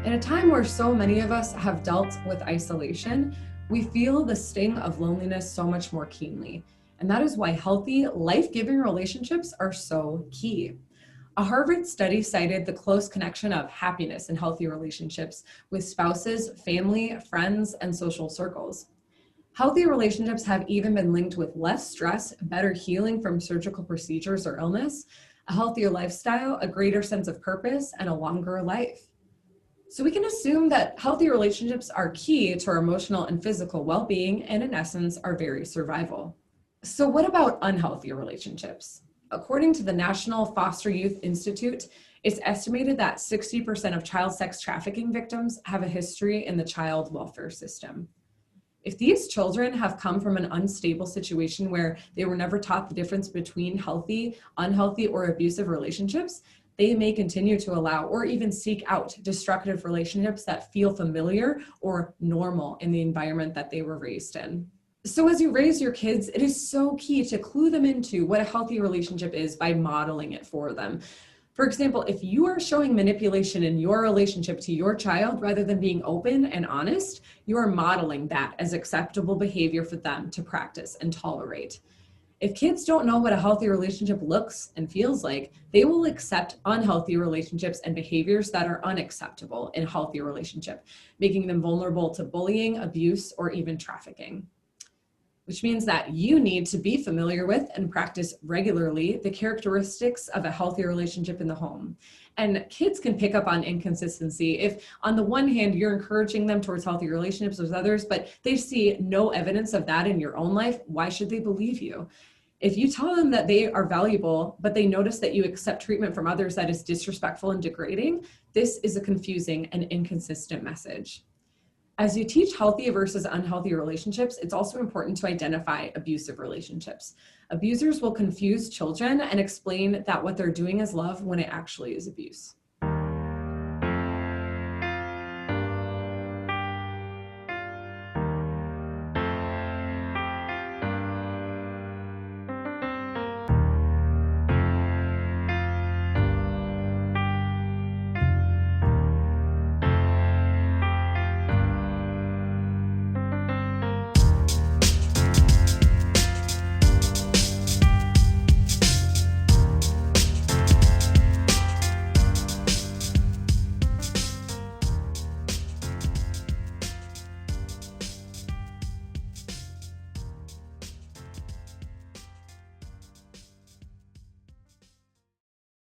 In a time where so many of us have dealt with isolation, we feel the sting of loneliness so much more keenly. And that is why healthy, life-giving relationships are so key. A Harvard study cited the close connection of happiness in healthy relationships with spouses, family, friends, and social circles. Healthy relationships have even been linked with less stress, better healing from surgical procedures or illness, a healthier lifestyle, a greater sense of purpose, and a longer life. So we can assume that healthy relationships are key to our emotional and physical well-being and in essence, our very survival. So what about unhealthy relationships? According to the National Foster Youth Institute, it's estimated that 60% of child sex trafficking victims have a history in the child welfare system. If these children have come from an unstable situation where they were never taught the difference between healthy, unhealthy, or abusive relationships, they may continue to allow or even seek out destructive relationships that feel familiar or normal in the environment that they were raised in. So as you raise your kids, it is so key to clue them into what a healthy relationship is by modeling it for them. For example, if you are showing manipulation in your relationship to your child rather than being open and honest, you are modeling that as acceptable behavior for them to practice and tolerate. If kids don't know what a healthy relationship looks and feels like, they will accept unhealthy relationships and behaviors that are unacceptable in a healthy relationship, making them vulnerable to bullying, abuse, or even trafficking. Which means that you need to be familiar with and practice regularly the characteristics of a healthy relationship in the home. And kids can pick up on inconsistency if on the one hand, you're encouraging them towards healthy relationships with others, but they see no evidence of that in your own life. Why should they believe you? If you tell them that they are valuable, but they notice that you accept treatment from others that is disrespectful and degrading, this is a confusing and inconsistent message. As you teach healthy versus unhealthy relationships, it's also important to identify abusive relationships. Abusers will confuse children and explain that what they're doing is love when it actually is abuse.